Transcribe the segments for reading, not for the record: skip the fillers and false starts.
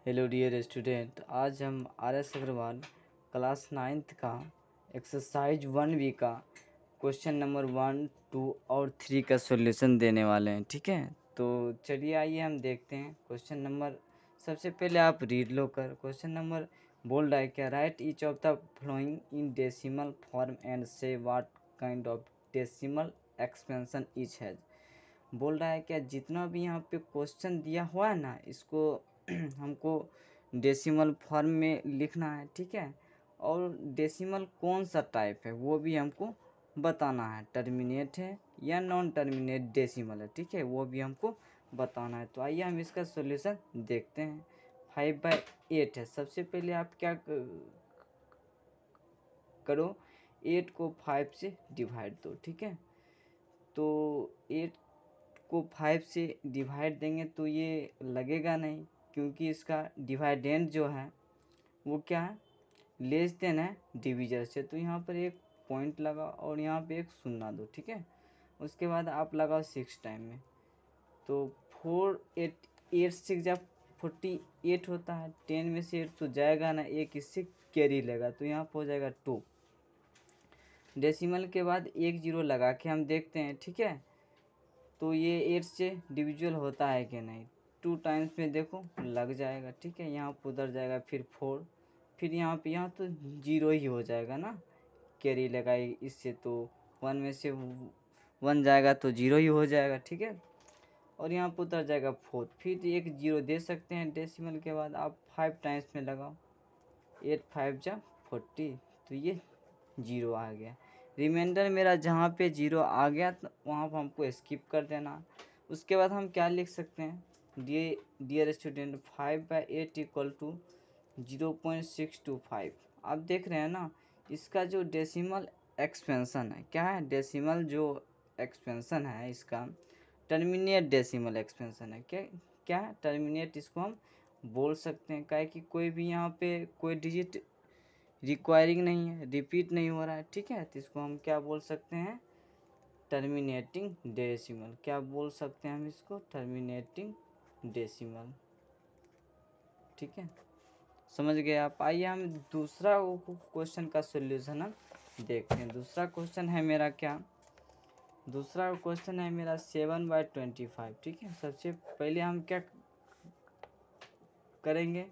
Hello dear student, आज हम RS. Agarwal class 9th का एक्सरसाइज 1B का क्वेश्चन नंबर 1, 2 और 3 का सॉल्यूशन देने वाले हैं। ठीक है, तो चलिए आइए हम देखते हैं क्वेश्चन नंबर। सबसे पहले आप रीड लो कर क्वेश्चन नंबर बोल रहा है क्या, write each of the following in decimal form and say what kind of decimal expansion each has. बोल रहा है क्या, जितना भी यहाँ पे क्वेश्चन दिया हुआ है ना, इसको हमको डेसिमल फॉर्म में लिखना है। ठीक है, और डेसिमल कौन सा टाइप है वो भी हमको बताना है, टर्मिनेट है या नॉन टर्मिनेट डेसिमल है। ठीक है, वो भी हमको बताना है। तो आइए हम इसका सॉल्यूशन देखते हैं। 5/8 है। सबसे पहले आप क्या करो, 8 को 5 से डिवाइड दो। ठीक है, तो 8 को 5 से डिवाइड देंगे तो ये लगेगा नहीं, क्योंकि इसका डिवाइडेंड जो है वो क्या है, लेस देन है डिविजर से। तो यहाँ पर एक पॉइंट लगा और यहाँ पे एक शून्य दो। ठीक है, उसके बाद आप लगाओ 6 टाइम में, तो 4 8 8 6 जब 48 होता है। 10 में से 8 तो जाएगा ना, एक इससे कैरी लेगा, तो यहाँ पर हो जाएगा 2। डेसिमल के बाद एक जीरो लगा के हम देखते हैं। ठीक है, तो ये 8 से डिविजुअल होता है कि नहीं। 2 टाइम्स में देखो लग जाएगा। ठीक है, यहाँ पर उधर जाएगा, फिर 4, फिर यहाँ पे, यहाँ तो 0 ही हो जाएगा ना, कैरी लगाई इससे, तो 1 में से 1 जाएगा तो 0 ही हो जाएगा। ठीक है, और यहाँ पर उधर जाएगा 4, फिर एक 0 दे सकते हैं डेसिमल के बाद। आप 5 टाइम्स में लगाओ, 8 5 जा 40, तो ये 0 आ गया। रिमाइंडर मेरा जहाँ पे 0 आ गया तो वहाँ पर हमको स्किप कर देना। उसके बाद हम क्या लिख सकते हैं, डियर स्टूडेंट, 5/8 इक्वल टू 0.625। आप देख रहे हैं ना, इसका जो डेसिमल एक्सपेंशन है क्या है, डेसिमल जो एक्सपेंशन है इसका टर्मिनेट डेसिमल एक्सपेंशन है। क्या है, टर्मिनेट इसको हम बोल सकते हैं। क्या है कि कोई भी यहाँ पे कोई डिजिट रिक्वायरिंग नहीं है, रिपीट नहीं हो रहा है। ठीक है, तो इसको हम क्या बोल सकते हैं, टर्मिनेटिंग डेसिमल। क्या बोल सकते हैं हम इसको, टर्मिनेटिंग डेसिमल। ठीक है, समझ गए आप। आइए हम दूसरा क्वेश्चन का सॉल्यूशन हम देखते हैं। दूसरा क्वेश्चन है मेरा क्या, दूसरा क्वेश्चन है मेरा 7/25। ठीक है, सबसे पहले हम क्या करेंगे,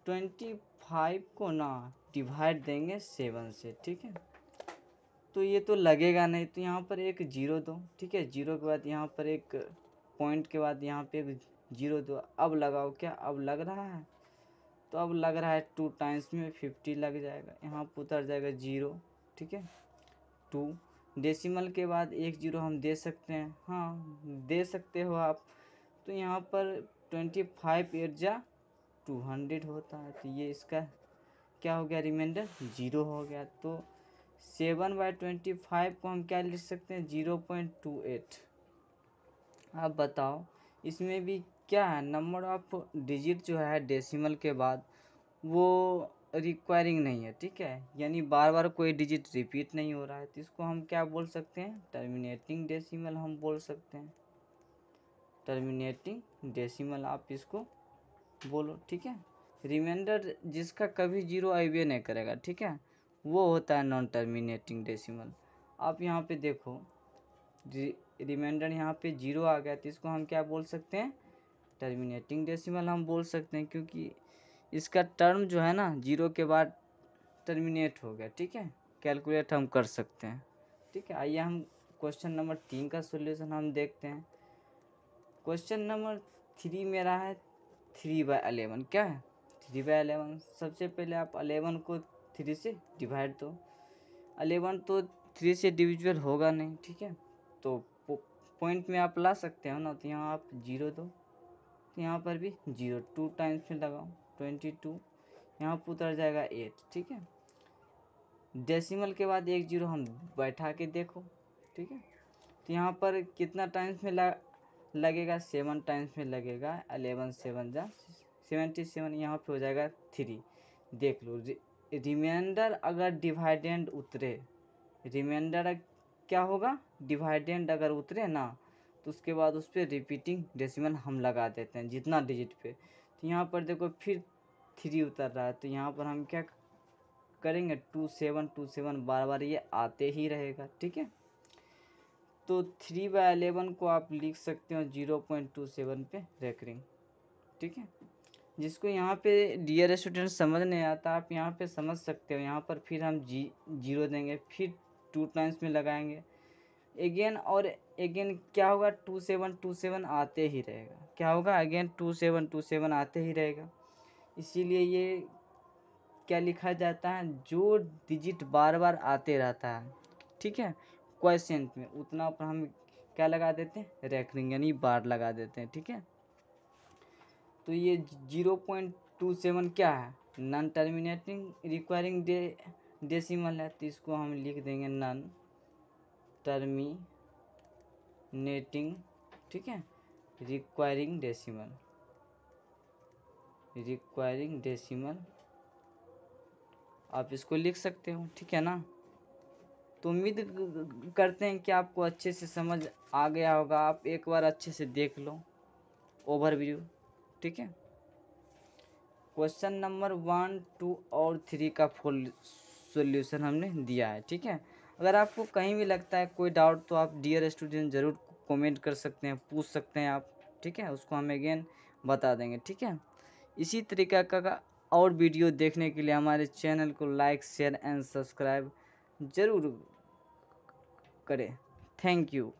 25 को ना डिवाइड देंगे 7 से। ठीक है, तो ये तो लगेगा नहीं, तो यहाँ पर एक 0 दो। ठीक है, 0 के बाद यहाँ पर एक पॉइंट के बाद यहाँ पे एक 0 दो। अब लगाओ, क्या अब लग रहा है, तो अब लग रहा है 2 टाइम्स में 50 लग जाएगा, यहाँ पर उतर जाएगा 0। ठीक है, 2 डेसिमल के बाद एक 0 हम दे सकते हैं, हाँ दे सकते हो आप। तो यहाँ पर 25 8 जा 200 होता है, तो ये इसका क्या हो गया, रिमाइंडर 0 हो गया। तो 7/25 को हम क्या लिख सकते हैं, 0.28। आप बताओ इसमें भी क्या है, नंबर ऑफ डिजिट जो है डेसिमल के बाद वो रिक्वायरिंग नहीं है। ठीक है, यानी बार बार कोई डिजिट रिपीट नहीं हो रहा है, तो इसको हम क्या बोल सकते हैं, टर्मिनेटिंग डेसिमल हम बोल सकते हैं। टर्मिनेटिंग डेसिमल आप इसको बोलो। ठीक है, रिमाइंडर जिसका कभी 0 अबे नहीं करेगा, ठीक है, वो होता है नॉन टर्मिनेटिंग डेसिमल। आप यहाँ पे देखो, रिमाइंडर यहाँ पे 0 आ गया, तो इसको हम क्या बोल सकते हैं, टर्मिनेटिंग डेसिमल हम बोल सकते हैं, क्योंकि इसका टर्म जो है ना 0 के बाद टर्मिनेट हो गया। ठीक है, कैलकुलेट हम कर सकते हैं। ठीक है, आइए हम क्वेश्चन नंबर 3 का सोल्यूशन हम देखते हैं। क्वेश्चन नंबर 3 मेरा है 3/11। क्या है, 3/11। सबसे पहले आप 11 को 3 से डिवाइड दो। 11 तो 3 से डिविजुअल होगा नहीं। ठीक है, तो पॉइंट में आप ला सकते हो ना, तो यहाँ आप 0 दो, तो यहाँ पर भी 0, 2 टाइम्स में लगाओ 22, यहाँ पर उतर जाएगा 8। ठीक है, डेसिमल के बाद एक 0 हम बैठा के देखो। ठीक है, तो यहाँ पर कितना टाइम्स में लगेगा, 7 टाइम्स में लगेगा। 11 7 जा 77, यहाँ पे हो जाएगा 3। देख लो, रिमाइंडर अगर डिवाइडेंड उतरे, रिमाइंडर क्या होगा, डिवाइडेंड अगर उतरे ना, तो उसके बाद उस पर रिपीटिंग डेसिमल हम लगा देते हैं जितना डिजिट पे। तो यहाँ पर देखो फिर 3 उतर रहा है, तो यहाँ पर हम क्या करेंगे 27 बार बार ये आते ही रहेगा, ठीक है। तो 3/11 को आप लिख सकते हो 0.27 पे रेकरिंग, ठीक है। जिसको यहाँ पे डियर स्टूडेंट समझ नहीं आता, आप यहाँ पे समझ सकते हो। यहाँ पर फिर हम जीरो देंगे, फिर 2 टाइम्स में लगाएंगे अगेन, और अगेन क्या होगा 2727 आते ही रहेगा। क्या होगा अगेन 2727 आते ही रहेगा। इसीलिए ये क्या लिखा जाता है, जो डिजिट बार बार आते रहता है, ठीक है, क्वोशिएंट में, उतना पर हम क्या लगा देते हैं, रेकरिंग यानी बार लगा देते हैं, ठीक है। तो ये 0.27 क्या है, नॉन टर्मिनेटिंग रिक्वायरिंग डेसिमल है, तो इसको हम लिख देंगे नॉन टर्मिनेटिंग, ठीक है, रिक्वायरिंग डेसिमल आप इसको लिख सकते हो, ठीक है ना। तो उम्मीद करते हैं कि आपको अच्छे से समझ आ गया होगा। आप एक बार अच्छे से देख लो ओवरव्यू, ठीक है। क्वेश्चन नंबर 1, 2 और 3 का फुल सॉल्यूशन हमने दिया है, ठीक है। अगर आपको कहीं भी लगता है कोई डाउट, तो आप डियर स्टूडेंट ज़रूर कमेंट कर सकते हैं, पूछ सकते हैं आप, ठीक है। उसको हम अगेन बता देंगे, ठीक है। इसी तरीका का और वीडियो देखने के लिए हमारे चैनल को लाइक, शेयर एंड सब्सक्राइब ज़रूर करें। Thank you.